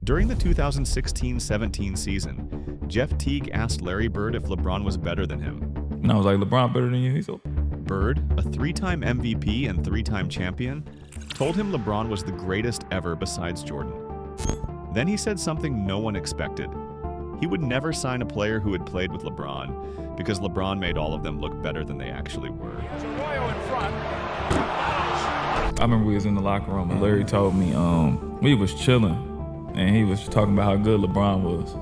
During the 2016-17 season, Jeff Teague asked Larry Bird if LeBron was better than him. And I was like, LeBron better than you? He's like, Bird, a three-time MVP and three-time champion, told him LeBron was the greatest ever besides Jordan. Then he said something no one expected. He would never sign a player who had played with LeBron because LeBron made all of them look better than they actually were. I remember we was in the locker room and Larry told me we was chilling and he was talking about how good LeBron was.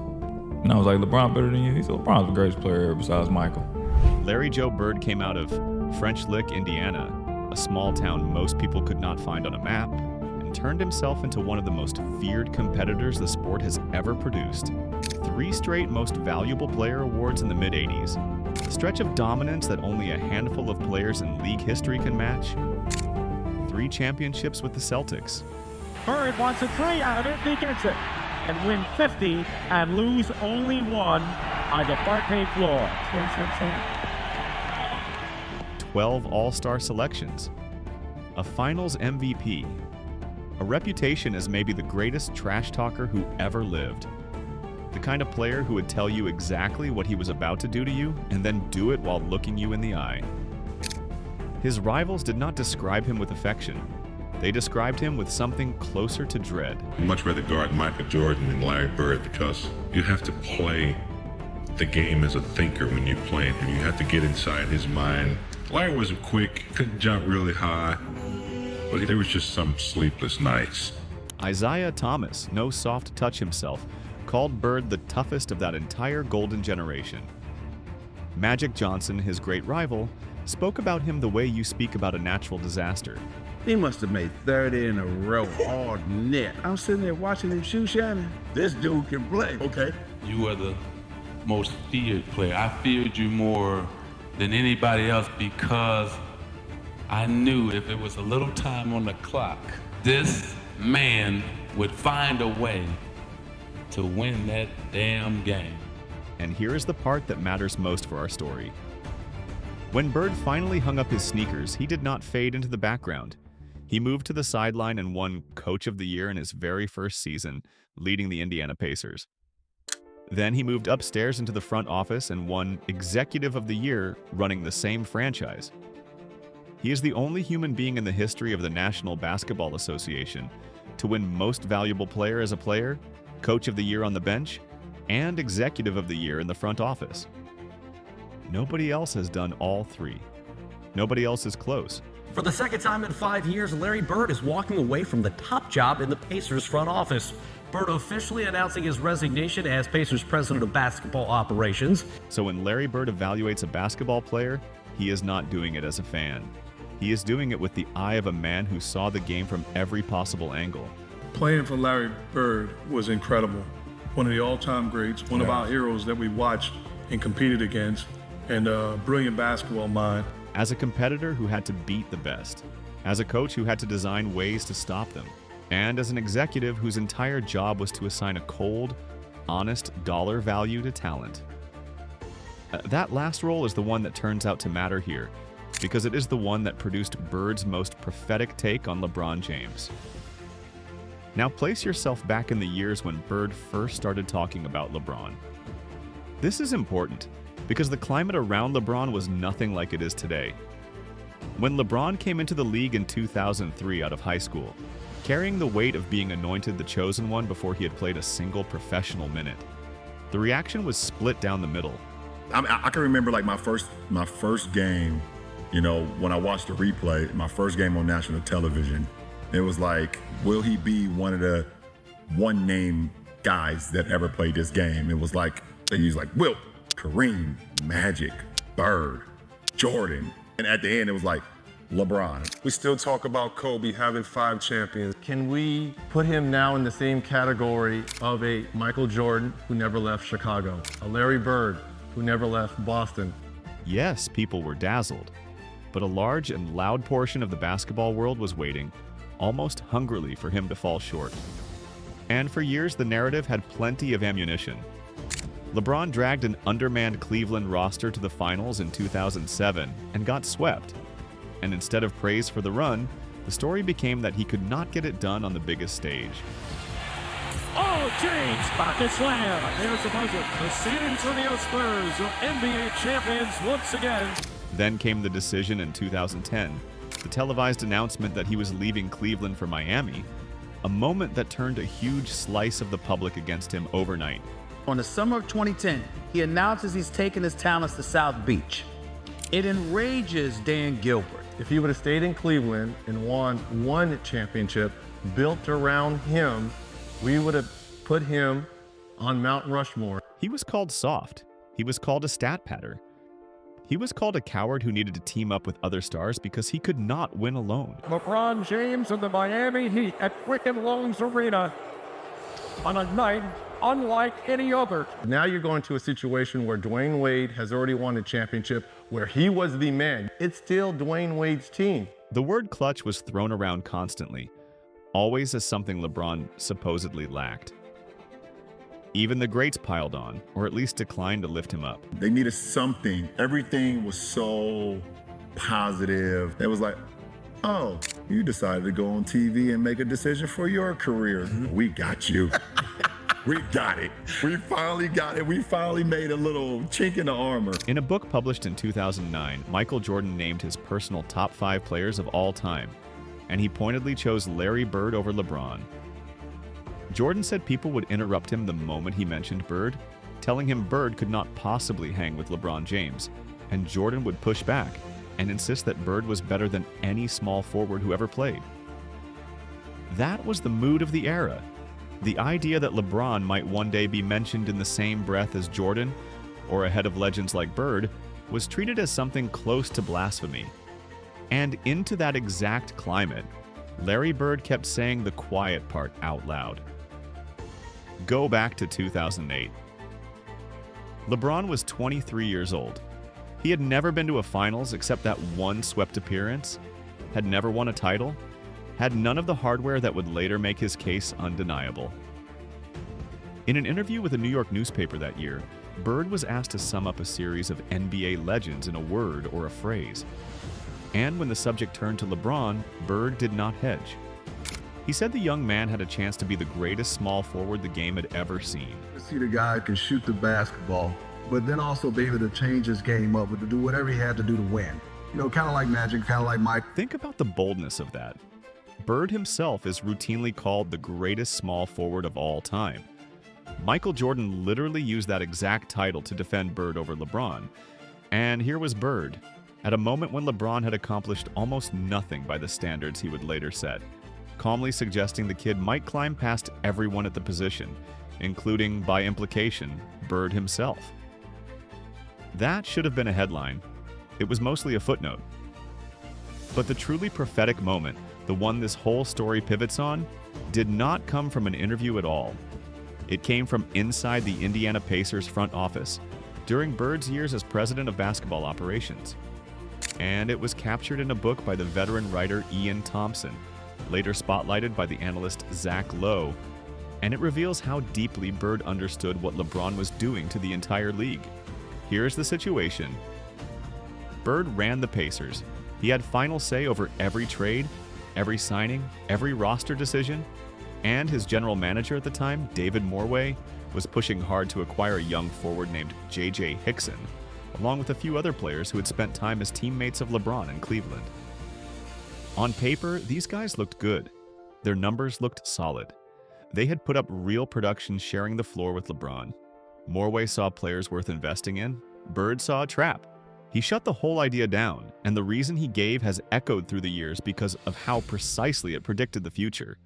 And I was like, LeBron better than you? He said, LeBron's the greatest player ever besides Michael. Larry Joe Bird came out of French Lick, Indiana, a small town most people could not find on a map, and turned himself into one of the most feared competitors the sport has ever produced. 3 straight Most Valuable Player awards in the mid-'80s, a stretch of dominance that only a handful of players in league history can match, 3 championships with the Celtics. Bird wants a 3 out of it, he gets it, and win 50 and lose only 1 on the parquet floor. 12 All-Star selections, a Finals MVP, a reputation as maybe the greatest trash talker who ever lived, the kind of player who would tell you exactly what he was about to do to you and then do it while looking you in the eye. His rivals did not describe him with affection. They described him with something closer to dread. I'd much rather guard Michael Jordan than Larry Bird because you have to play the game as a thinker when you're playing him. You have to get inside his mind. Larry was quick, couldn't jump really high, but there was just some sleepless nights. Isaiah Thomas, no soft touch himself, called Bird the toughest of that entire golden generation. Magic Johnson, his great rival, spoke about him the way you speak about a natural disaster. He must have made 30 in a row, hard net. I'm sitting there watching him shoe shining. This dude can play. Okay. You were the most feared player. I feared you more than anybody else because I knew if it was a little time on the clock, this man would find a way to win that damn game. And here is the part that matters most for our story. When Bird finally hung up his sneakers, he did not fade into the background. He moved to the sideline and won Coach of the Year in his very first season, leading the Indiana Pacers. Then he moved upstairs into the front office and won Executive of the Year running the same franchise. He is the only human being in the history of the National Basketball Association to win Most Valuable Player as a player, Coach of the Year on the bench, and Executive of the Year in the front office. Nobody else has done all 3. Nobody else is close. For the second time in 5 years, Larry Bird is walking away from the top job in the Pacers front office. Bird officially announcing his resignation as Pacers president of basketball operations. So when Larry Bird evaluates a basketball player, he is not doing it as a fan. He is doing it with the eye of a man who saw the game from every possible angle. Playing for Larry Bird was incredible. One of the all-time greats, one of our heroes that we watched and competed against, and a brilliant basketball mind. As a competitor who had to beat the best, as a coach who had to design ways to stop them, and as an executive whose entire job was to assign a cold, honest dollar value to talent. That last role is the one that turns out to matter here, because it is the one that produced Bird's most prophetic take on LeBron James. Now place yourself back in the years when Bird first started talking about LeBron. This is important, because the climate around LeBron was nothing like it is today. When LeBron came into the league in 2003 out of high school, carrying the weight of being anointed the chosen one before he had played a single professional minute, the reaction was split down the middle. I can remember like my first game, you know, when I watched the replay, my first game on national television, it was like, will he be one of the one-name guys that ever played this game? It was like, they used like Wilt, Kareem, Magic, Bird, Jordan. And at the end, it was like LeBron. We still talk about Kobe having 5 champions. Can we put him now in the same category of a Michael Jordan who never left Chicago, a Larry Bird who never left Boston? Yes, people were dazzled, but a large and loud portion of the basketball world was waiting, almost hungrily, for him to fall short. And for years, the narrative had plenty of ammunition. LeBron dragged an undermanned Cleveland roster to the finals in 2007 and got swept. And instead of praise for the run, the story became that he could not get it done on the biggest stage. Oh, James, pocket slam. There's the buzzer. The San Antonio Spurs are NBA champions once again. Then came the decision in 2010, the televised announcement that he was leaving Cleveland for Miami, a moment that turned a huge slice of the public against him overnight. On the summer of 2010, he announces he's taking his talents to South Beach. It enrages Dan Gilbert. If he would have stayed in Cleveland and won one championship built around him, we would have put him on Mount Rushmore. He was called soft. He was called a stat patter. He was called a coward who needed to team up with other stars because he could not win alone. LeBron James and the Miami Heat at Quicken Loans Arena on a night unlike any other. Now you're going to a situation where Dwayne Wade has already won a championship, where he was the man. It's still Dwayne Wade's team. The word clutch was thrown around constantly, always as something LeBron supposedly lacked. Even the greats piled on, or at least declined to lift him up. They needed something. Everything was so positive. It was like, oh, you decided to go on TV and make a decision for your career. We got you. We got it. We finally got it. We finally made a little chink in the armor. In a book published in 2009, Michael Jordan named his personal top 5 players of all time, and he pointedly chose Larry Bird over LeBron. Jordan said people would interrupt him the moment he mentioned Bird, telling him Bird could not possibly hang with LeBron James, and Jordan would push back and insist that Bird was better than any small forward who ever played. That was the mood of the era. The idea that LeBron might one day be mentioned in the same breath as Jordan, or ahead of legends like Bird, was treated as something close to blasphemy. And into that exact climate, Larry Bird kept saying the quiet part out loud. Go back to 2008. LeBron was 23 years old. He had never been to a finals except that one swept appearance, had never won a title, had none of the hardware that would later make his case undeniable. In an interview with a New York newspaper that year, Bird was asked to sum up a series of NBA legends in a word or a phrase. And when the subject turned to LeBron, Bird did not hedge. He said the young man had a chance to be the greatest small forward the game had ever seen. To see the guy can shoot the basketball, but then also be able to change his game up and to do whatever he had to do to win. You know, kind of like Magic, kind of like Mike. Think about the boldness of that. Bird himself is routinely called the greatest small forward of all time. Michael Jordan literally used that exact title to defend Bird over LeBron. And here was Bird, at a moment when LeBron had accomplished almost nothing by the standards he would later set, calmly suggesting the kid might climb past everyone at the position, including, by implication, Bird himself. That should have been a headline. It was mostly a footnote. But the truly prophetic moment, the one this whole story pivots on, did not come from an interview at all. It came from inside the Indiana Pacers front office during Bird's years as president of basketball operations. And it was captured in a book by the veteran writer Ian Thompson, later spotlighted by the analyst Zach Lowe, and it reveals how deeply Bird understood what LeBron was doing to the entire league. Here's the situation. Bird ran the Pacers. He had final say over every trade, every signing, every roster decision, and his general manager at the time, David Morway, was pushing hard to acquire a young forward named J.J. Hickson, along with a few other players who had spent time as teammates of LeBron in Cleveland. On paper, these guys looked good. Their numbers looked solid. They had put up real production sharing the floor with LeBron. Morway saw players worth investing in. Bird saw a trap. He shut the whole idea down, and the reason he gave has echoed through the years because of how precisely it predicted the future.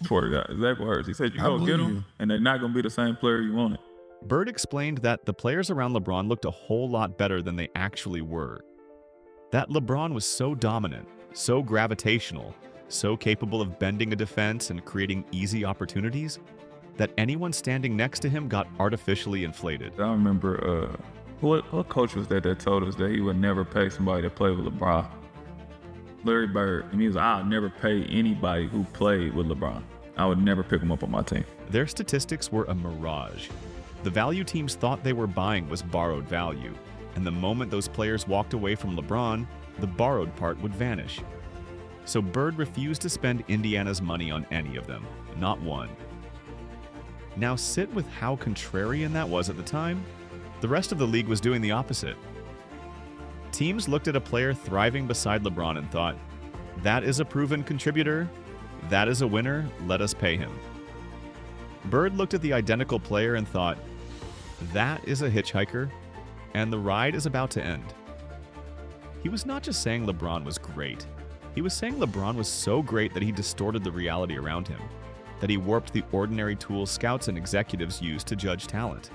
Swear to God, exact words. He said, you go get them, and they're not going to be the same player you wanted. Bird explained that the players around LeBron looked a whole lot better than they actually were. That LeBron was so dominant, so gravitational, so capable of bending a defense and creating easy opportunities, that anyone standing next to him got artificially inflated. I remember, what coach was that told us that he would never pay somebody to play with LeBron? Larry Bird. And he was like, I'll never pay anybody who played with LeBron. I would never pick him up on my team. Their statistics were a mirage. The value teams thought they were buying was borrowed value, and the moment those players walked away from LeBron, the borrowed part would vanish. So Bird refused to spend Indiana's money on any of them, not one. Now sit with how contrarian that was at the time. The rest of the league was doing the opposite. Teams looked at a player thriving beside LeBron and thought, that is a proven contributor, that is a winner, let us pay him. Bird looked at the identical player and thought, that is a hitchhiker, and the ride is about to end. He was not just saying LeBron was great. He was saying LeBron was so great that he distorted the reality around him, that he warped the ordinary tools scouts and executives use to judge talent.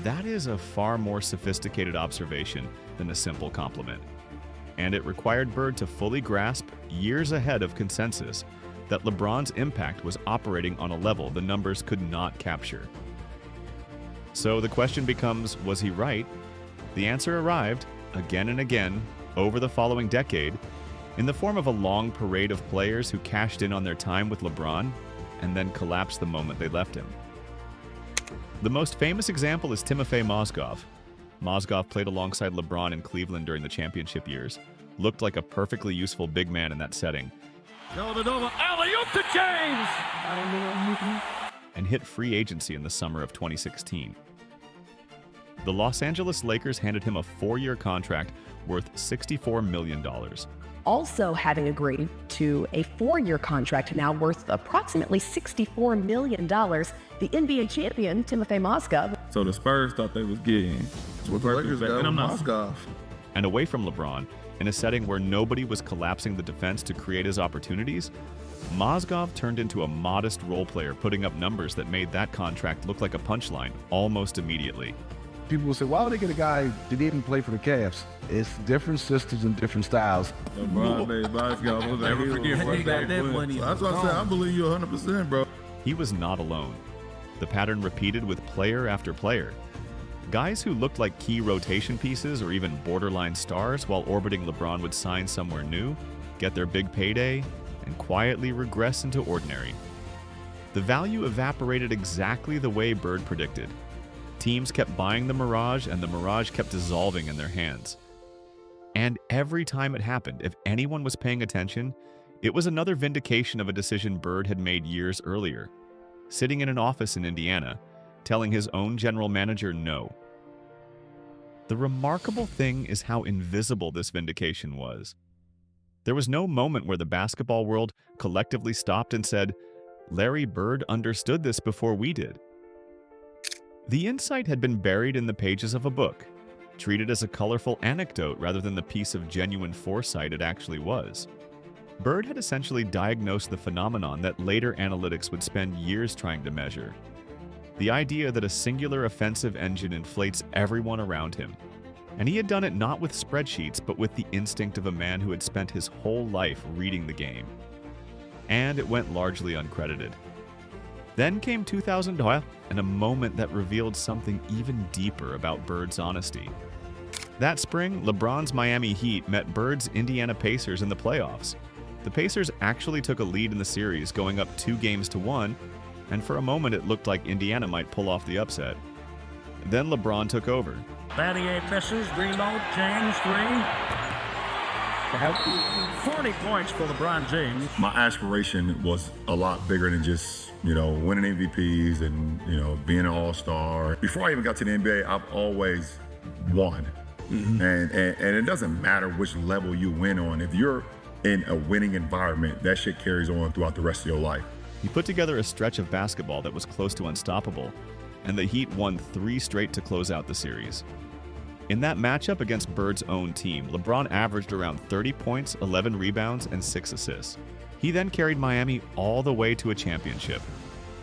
That is a far more sophisticated observation than a simple compliment. And it required Bird to fully grasp, years ahead of consensus, that LeBron's impact was operating on a level the numbers could not capture. So the question becomes, was he right? The answer arrived, again and again, over the following decade, in the form of a long parade of players who cashed in on their time with LeBron and then collapsed the moment they left him. The most famous example is Timofey Mozgov. Mozgov played alongside LeBron in Cleveland during the championship years, looked like a perfectly useful big man in that setting, Alley-oop to James! and hit free agency in the summer of 2016. The Los Angeles Lakers handed him a 4-year contract worth $64 million. Also having agreed to a 4-year contract now worth approximately $64 million, the NBA champion, Timofey Mozgov. So the Spurs thought they was getting What the Lakers got with Mozgov. And away from LeBron, in a setting where nobody was collapsing the defense to create his opportunities, Mozgov turned into a modest role player, putting up numbers that made that contract look like a punchline almost immediately. People will say, why would they get a guy that didn't play for the Cavs? It's different systems and different styles. LeBron made Mozgov was never forget That's what I said. I believe you 100%, bro. He was not alone. The pattern repeated with player after player. Guys who looked like key rotation pieces or even borderline stars while orbiting LeBron would sign somewhere new, get their big payday, and quietly regress into ordinary. The value evaporated exactly the way Bird predicted. Teams kept buying the mirage, and the mirage kept dissolving in their hands. And every time it happened, if anyone was paying attention, it was another vindication of a decision Bird had made years earlier, sitting in an office in Indiana, telling his own general manager no. The remarkable thing is how invisible this vindication was. There was no moment where the basketball world collectively stopped and said, Larry Bird understood this before we did. The insight had been buried in the pages of a book, treated as a colorful anecdote rather than the piece of genuine foresight it actually was. Bird had essentially diagnosed the phenomenon that later analytics would spend years trying to measure. The idea that a singular offensive engine inflates everyone around him. And he had done it not with spreadsheets, but with the instinct of a man who had spent his whole life reading the game. And it went largely uncredited. Then came 2012, and a moment that revealed something even deeper about Bird's honesty. That spring, LeBron's Miami Heat met Bird's Indiana Pacers in the playoffs. The Pacers actually took a lead in the series, going up 2-1, and for a moment it looked like Indiana might pull off the upset. Then LeBron took over. Battier misses, reload, James 3. 40 points for LeBron James. My aspiration was a lot bigger than just, winning MVPs and, being an all-star. Before I even got to the NBA, I've always won. Mm-hmm. And it doesn't matter which level you win on. If you're in a winning environment, that shit carries on throughout the rest of your life. He put together a stretch of basketball that was close to unstoppable, and the Heat won 3 straight to close out the series. In that matchup against Bird's own team, LeBron averaged around 30 points, 11 rebounds, and 6 assists. He then carried Miami all the way to a championship,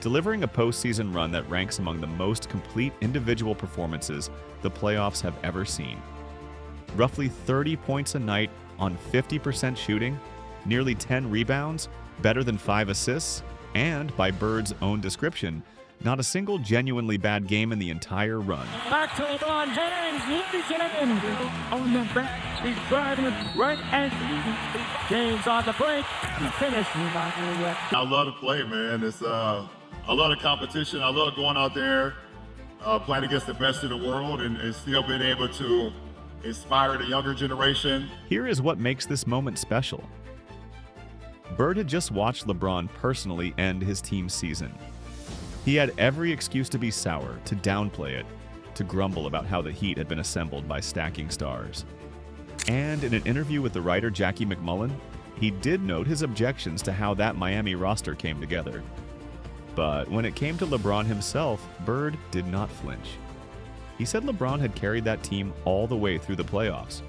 delivering a postseason run that ranks among the most complete individual performances the playoffs have ever seen. Roughly 30 points a night on 50% shooting, nearly 10 rebounds, better than 5 assists, and, by Bird's own description, not a single genuinely bad game in the entire run. Back to LeBron James, he's in on the back, he's driving right as James on the break, he finished. I love to play, man. It's a lot of competition. I love going out there, playing against the best in the world, and still being able to inspire the younger generation. Here is what makes this moment special. Bird had just watched LeBron personally end his team's season. He had every excuse to be sour, to downplay it, to grumble about how the Heat had been assembled by stacking stars. And in an interview with the writer Jackie McMullen, he did note his objections to how that Miami roster came together. But when it came to LeBron himself, Bird did not flinch. He said LeBron had carried that team all the way through the playoffs.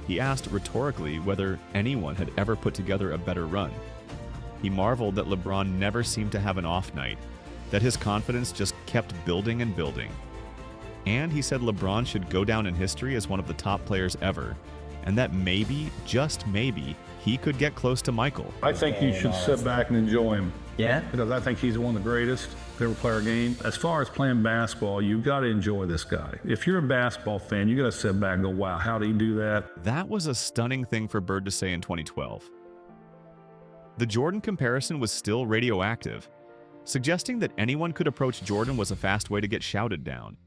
He asked rhetorically whether anyone had ever put together a better run. He marveled that LeBron never seemed to have an off night, that his confidence just kept building and building. And he said LeBron should go down in history as one of the top players ever, and that maybe, just maybe, he could get close to Michael. I think you should sit back and enjoy him. Yeah? Because I think he's one of the greatest to ever play our game. As far as playing basketball, you've got to enjoy this guy. If you're a basketball fan, you got to sit back and go, wow, how did he do that? That was a stunning thing for Bird to say in 2012. The Jordan comparison was still radioactive, suggesting that anyone could approach Jordan was a fast way to get shouted down.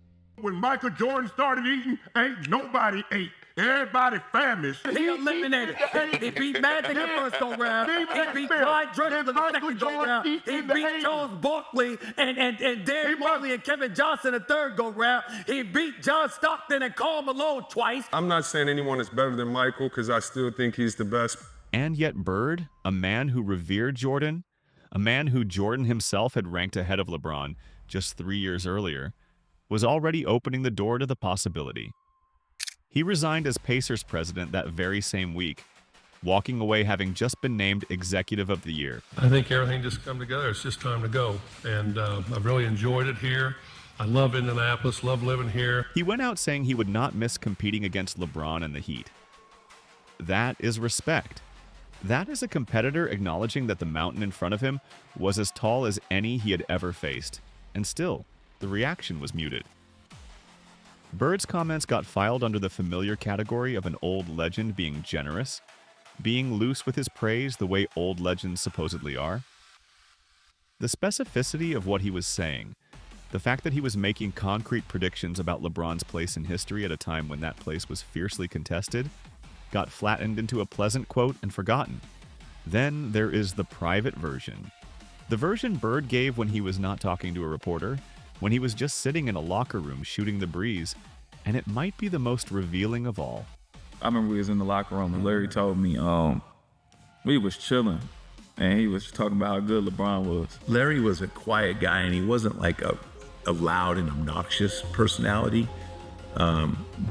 When Michael Jordan started eating, ain't nobody ate. Everybody famished. He eliminated. He beat Magic the first go round. He beat Clyde Drexler the second go round. He beat Charles Barkley and Darren Marley and Kevin Johnson the third go round. He beat John Stockton and Karl Malone twice. I'm not saying anyone is better than Michael because I still think he's the best. And yet Bird, a man who revered Jordan, a man who Jordan himself had ranked ahead of LeBron just 3 years earlier, was already opening the door to the possibility. He resigned as Pacers president that very same week, walking away having just been named Executive of the Year. I think everything just come together. It's just time to go. And I've really enjoyed it here. I love Indianapolis, love living here. He went out saying he would not miss competing against LeBron and the Heat. That is respect. That is a competitor acknowledging that the mountain in front of him was as tall as any he had ever faced. And still, the reaction was muted. Bird's comments got filed under the familiar category of an old legend being generous, being loose with his praise the way old legends supposedly are. The specificity of what he was saying, the fact that he was making concrete predictions about LeBron's place in history at a time when that place was fiercely contested, got flattened into a pleasant quote and forgotten. Then there is the private version. The version Bird gave when he was not talking to a reporter, when he was just sitting in a locker room shooting the breeze, and it might be the most revealing of all. I remember we was in the locker room and Larry told me we was chilling and he was talking about how good LeBron was. Larry was a quiet guy and he wasn't like a loud and obnoxious personality,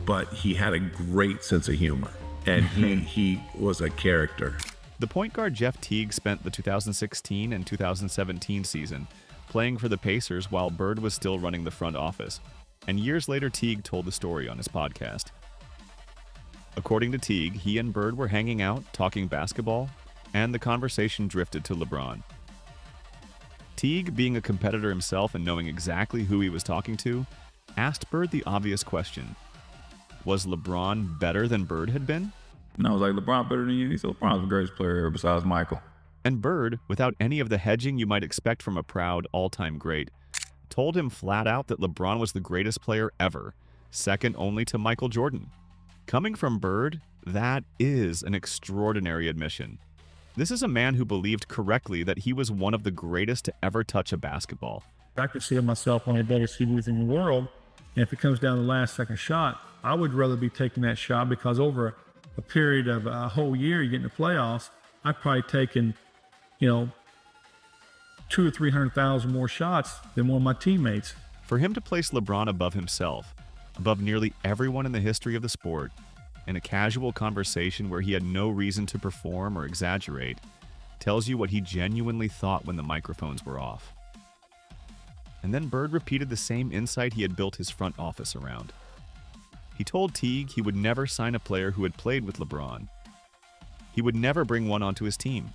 but he had a great sense of humor and he was a character. The point guard Jeff Teague spent the 2016 and 2017 season playing for the Pacers while Bird was still running the front office, and years later Teague told the story on his podcast. According to Teague, he and Bird were hanging out, talking basketball, and the conversation drifted to LeBron. Teague, being a competitor himself and knowing exactly who he was talking to, asked Bird the obvious question. Was LeBron better than Bird had been? And I was like, LeBron better than you? He said, LeBron's the greatest player ever besides Michael. And Bird, without any of the hedging you might expect from a proud, all-time great, told him flat out that LeBron was the greatest player ever, second only to Michael Jordan. Coming from Bird, that is an extraordinary admission. This is a man who believed correctly that he was one of the greatest to ever touch a basketball. I could see myself one of the better shooters in the world, and if it comes down to the last second shot, I would rather be taking that shot because over a period of a whole year, you get in the playoffs, I've probably taken 200,000 or 300,000 more shots than one of my teammates. For him to place LeBron above himself, above nearly everyone in the history of the sport, in a casual conversation where he had no reason to perform or exaggerate, tells you what he genuinely thought when the microphones were off. And then Bird repeated the same insight he had built his front office around. He told Teague he would never sign a player who had played with LeBron. He would never bring one onto his team.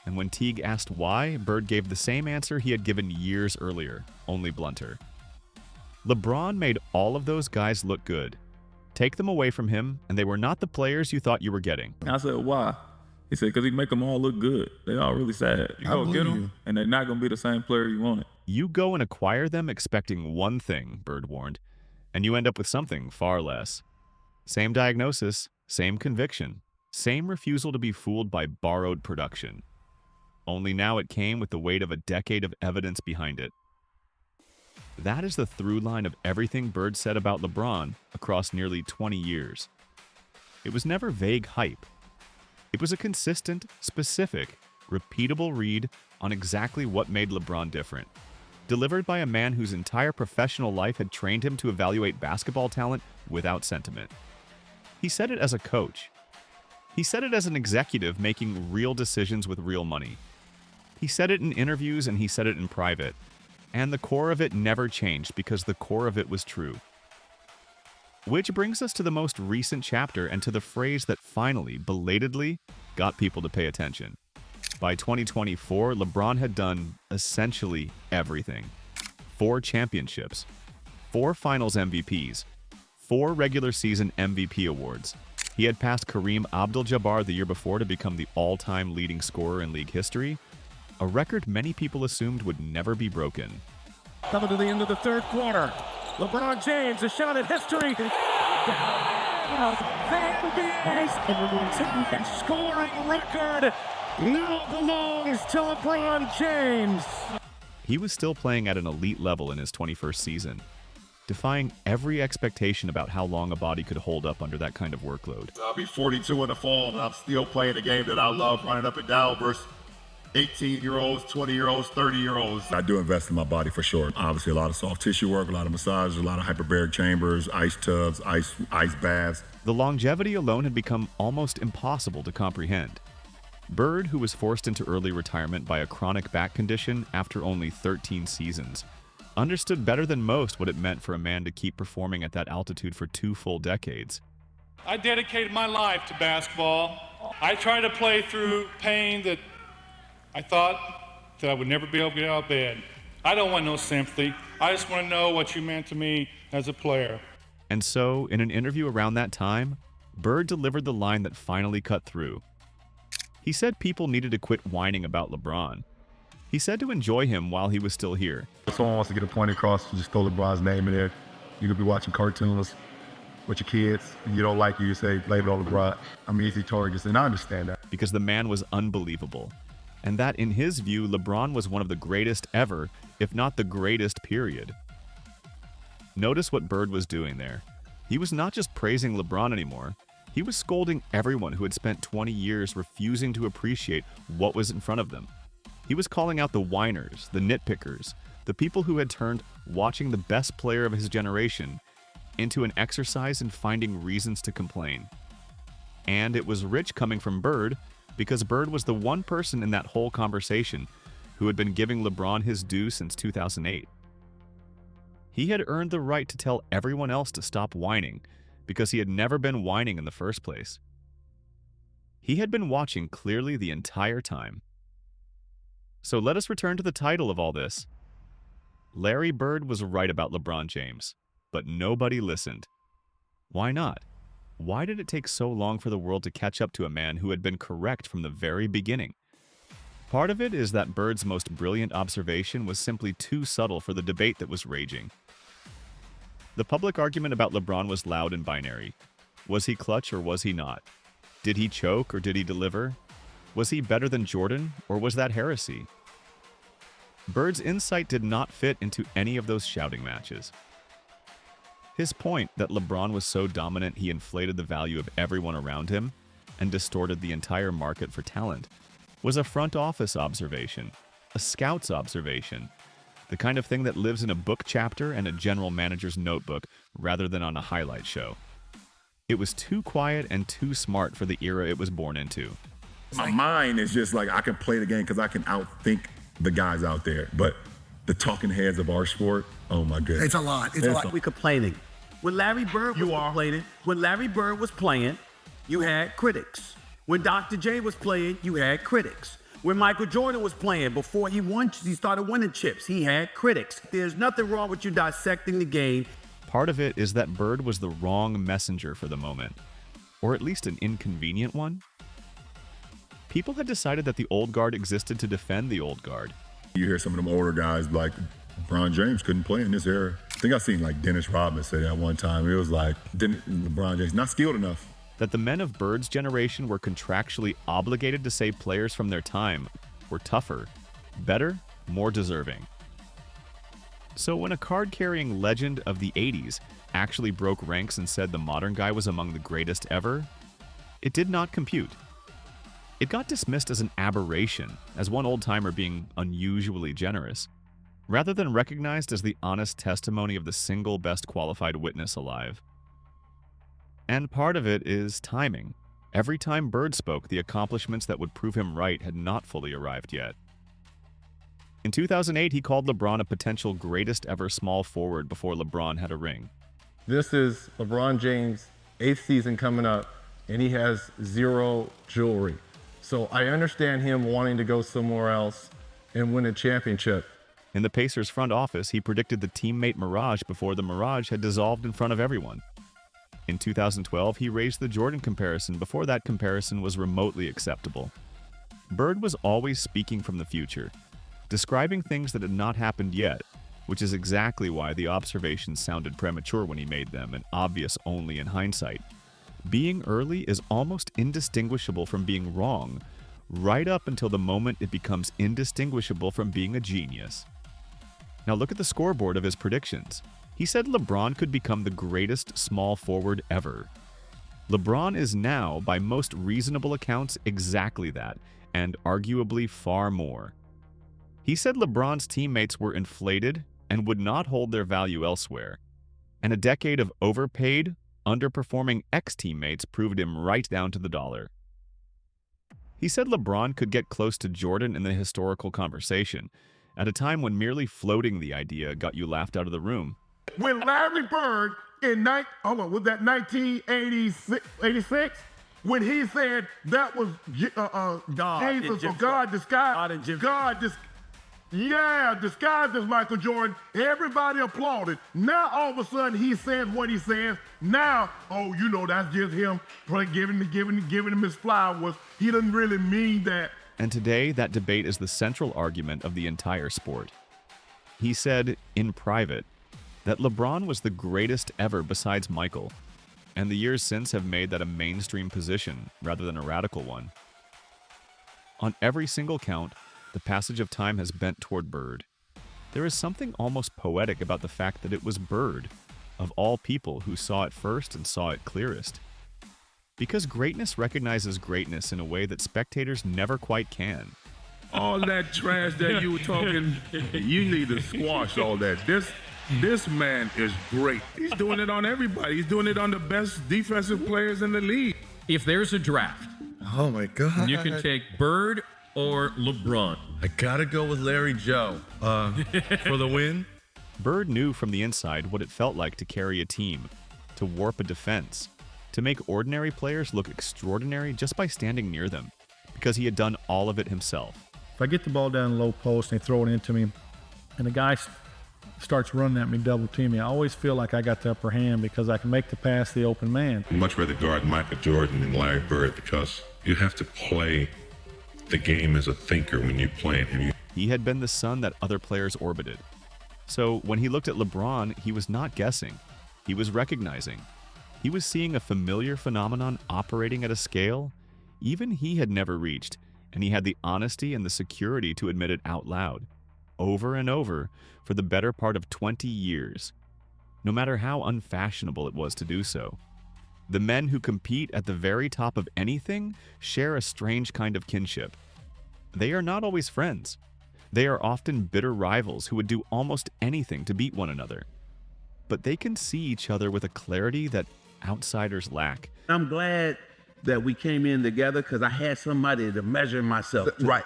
And when Teague asked why, Bird gave the same answer he had given years earlier, only blunter. LeBron made all of those guys look good. Take them away from him, and they were not the players you thought you were getting. I said, why? He said, because he make them all look good. They all really sad. You go get them, and they're not going to be the same player you wanted. You go and acquire them expecting one thing, Bird warned, and you end up with something far less. Same diagnosis, same conviction, same refusal to be fooled by borrowed production. only now it came with the weight of a decade of evidence behind it. That is the through line of everything Bird said about LeBron across nearly 20 years. It was never vague hype. It was a consistent, specific, repeatable read on exactly what made LeBron different, delivered by a man whose entire professional life had trained him to evaluate basketball talent without sentiment. He said it as a coach. He said it as an executive making real decisions with real money. He said it in interviews and he said it in private. And the core of it never changed because the core of it was true. Which brings us to the most recent chapter and to the phrase that finally, belatedly, got people to pay attention. By 2024, LeBron had done essentially everything. 4 championships, 4 finals MVPs, 4 regular season MVP awards. He had passed Kareem Abdul-Jabbar the year before to become the all-time leading scorer in league history, a record many people assumed would never be broken. Coming to the end of the third quarter. LeBron James, a shot at history. Scoring record now belongs to LeBron James. He was still playing at an elite level in his 21st season, defying every expectation about how long a body could hold up under that kind of workload. I'll be 42 in the fall, and I'm still playing the game that I love, running up and down versus 18-year-olds, 20-year-olds, 30-year-olds. I do invest in my body for sure. Obviously, a lot of soft tissue work, a lot of massages, a lot of hyperbaric chambers, ice tubs, ice baths. The longevity alone had become almost impossible to comprehend. Bird, who was forced into early retirement by a chronic back condition after only 13 seasons, understood better than most what it meant for a man to keep performing at that altitude for 2 full decades. I dedicated my life to basketball. I tried to play through pain that I thought that I would never be able to get out of bed. I don't want no sympathy. I just want to know what you meant to me as a player. And so, in an interview around that time, Bird delivered the line that finally cut through. He said people needed to quit whining about LeBron. He said to enjoy him while he was still here. If someone wants to get a point across, just throw LeBron's name in there. You could be watching cartoons with your kids, and you don't like you say, blame it on LeBron. I'm easy targets, and I understand that. Because the man was unbelievable. And that, in his view, LeBron was one of the greatest ever, if not the greatest, period. Notice what Bird was doing there. He was not just praising LeBron anymore. He was scolding everyone who had spent 20 years refusing to appreciate what was in front of them. He was calling out the whiners, the nitpickers, the people who had turned watching the best player of his generation into an exercise in finding reasons to complain. And it was rich coming from Bird, because Bird was the one person in that whole conversation who had been giving LeBron his due since 2008. He had earned the right to tell everyone else to stop whining because he had never been whining in the first place. He had been watching clearly the entire time. So let us return to the title of all this. Larry Bird was right about LeBron James, but nobody listened. Why not? Why did it take so long for the world to catch up to a man who had been correct from the very beginning? Part of it is that Bird's most brilliant observation was simply too subtle for the debate that was raging. The public argument about LeBron was loud and binary. Was he clutch or was he not? Did he choke or did he deliver? Was he better than Jordan or was that heresy? Bird's insight did not fit into any of those shouting matches. His point that LeBron was so dominant he inflated the value of everyone around him and distorted the entire market for talent was a front office observation, a scout's observation, the kind of thing that lives in a book chapter and a general manager's notebook rather than on a highlight show. It was too quiet and too smart for the era it was born into. My mind is just like, I can play the game because I can outthink the guys out there. But the talking heads of our sport, oh my goodness. It's a lot. It's a lot. We're complaining. When Larry Bird was complaining, when Larry Bird was playing, you had critics. When Dr. J was playing, you had critics. When Michael Jordan was playing, before he started winning chips, he had critics. There's nothing wrong with you dissecting the game. Part of it is that Bird was the wrong messenger for the moment, or at least an inconvenient one. People had decided that the old guard existed to defend the old guard. You hear some of them older guys like LeBron James couldn't play in this era. I think I seen like Dennis Rodman say that one time. It was like, LeBron James not skilled enough. That the men of Bird's generation were contractually obligated to save players from their time were tougher, better, more deserving. So when a card-carrying legend of the 80s actually broke ranks and said the modern guy was among the greatest ever, it did not compute. It got dismissed as an aberration, as one old-timer being unusually generous, rather than recognized as the honest testimony of the single best qualified witness alive. And part of it is timing. Every time Bird spoke, the accomplishments that would prove him right had not fully arrived yet. In 2008, he called LeBron a potential greatest ever small forward before LeBron had a ring. This is LeBron James' 8th season coming up, and he has 0 jewelry. So I understand him wanting to go somewhere else and win a championship. In the Pacers front office, he predicted the teammate mirage before the mirage had dissolved in front of everyone. In 2012, he raised the Jordan comparison before that comparison was remotely acceptable. Bird was always speaking from the future, describing things that had not happened yet, which is exactly why the observations sounded premature when he made them and obvious only in hindsight. Being early is almost indistinguishable from being wrong, right up until the moment it becomes indistinguishable from being a genius. Now look at the scoreboard of his predictions. He said LeBron could become the greatest small forward ever. LeBron is now, by most reasonable accounts, exactly that, and arguably far more. He said LeBron's teammates were inflated and would not hold their value elsewhere, and a decade of overpaid, underperforming ex-teammates proved him right down to the dollar. He said LeBron could get close to Jordan in the historical conversation, at a time when merely floating the idea got you laughed out of the room. When Larry Bird in 1986, when he said that was Jesus or God disguised, disguised as Michael Jordan, everybody applauded. Now all of a sudden he says what he says. Now, that's just him giving him his flowers. He doesn't really mean that. And today, that debate is the central argument of the entire sport. He said, in private, that LeBron was the greatest ever besides Michael, and the years since have made that a mainstream position rather than a radical one. On every single count, the passage of time has bent toward Bird. There is something almost poetic about the fact that it was Bird, of all people, who saw it first and saw it clearest. Because greatness recognizes greatness in a way that spectators never quite can. All that trash that you were talking, you need to squash all that. This man is great. He's doing it on everybody. He's doing it on the best defensive players in the league. If there's a draft, oh my God, you can take Bird or LeBron. I gotta go with Larry Joe for the win. Bird knew from the inside what it felt like to carry a team, to warp a defense, to make ordinary players look extraordinary just by standing near them, because he had done all of it himself. If I get the ball down low post and they throw it into me, and the guy starts running at me, double team me, I always feel like I got the upper hand because I can make the pass to the open man. I'd much rather guard Michael Jordan than Larry Bird because you have to play the game as a thinker when you're playing him. He had been the sun that other players orbited. So when he looked at LeBron, he was not guessing. He was recognizing. He was seeing a familiar phenomenon operating at a scale even he had never reached, and he had the honesty and the security to admit it out loud, over and over, for the better part of 20 years, no matter how unfashionable it was to do so. The men who compete at the very top of anything share a strange kind of kinship. They are not always friends. They are often bitter rivals who would do almost anything to beat one another. But they can see each other with a clarity that outsiders lack. I'm glad that we came in together because I had somebody to measure myself to. Right.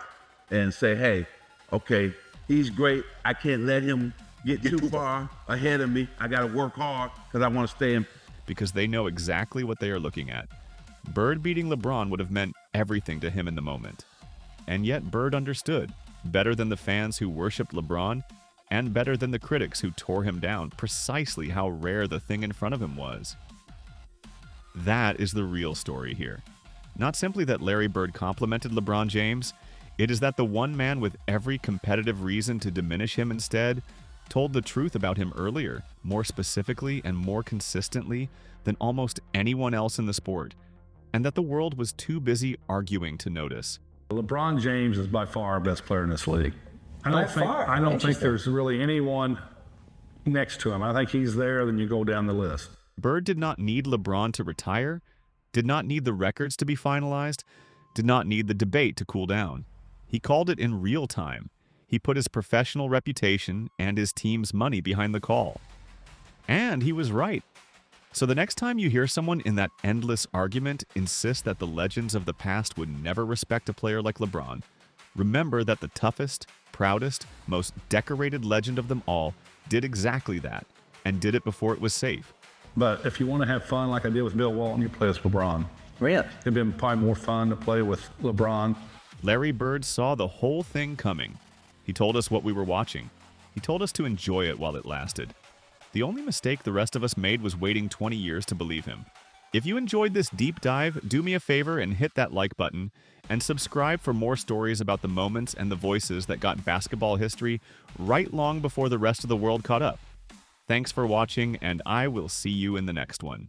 And say, hey, okay, he's great. I can't let him get too far ahead of me. I got to work hard because I want to stay in. Because they know exactly what they are looking at. Bird beating LeBron would have meant everything to him in the moment. And yet Bird understood, better than the fans who worshipped LeBron, and better than the critics who tore him down, precisely how rare the thing in front of him was. That is the real story here. Not simply that Larry Bird complimented LeBron James, it is that the one man with every competitive reason to diminish him instead told the truth about him earlier, more specifically and more consistently than almost anyone else in the sport, and that the world was too busy arguing to notice. LeBron James is by far our best player in this league. I don't think there's really anyone next to him. I think he's there, then you go down the list. Bird did not need LeBron to retire, did not need the records to be finalized, did not need the debate to cool down. He called it in real time. He put his professional reputation and his team's money behind the call. And he was right. So the next time you hear someone in that endless argument insist that the legends of the past would never respect a player like LeBron, remember that the toughest, proudest, most decorated legend of them all did exactly that, and did it before it was safe. But if you want to have fun like I did with Bill Walton, you play with LeBron. Really? It'd been probably more fun to play with LeBron. Larry Bird saw the whole thing coming. He told us what we were watching. He told us to enjoy it while it lasted. The only mistake the rest of us made was waiting 20 years to believe him. If you enjoyed this deep dive, do me a favor and hit that like button, and subscribe for more stories about the moments and the voices that got basketball history right long before the rest of the world caught up. Thanks for watching, and I will see you in the next one.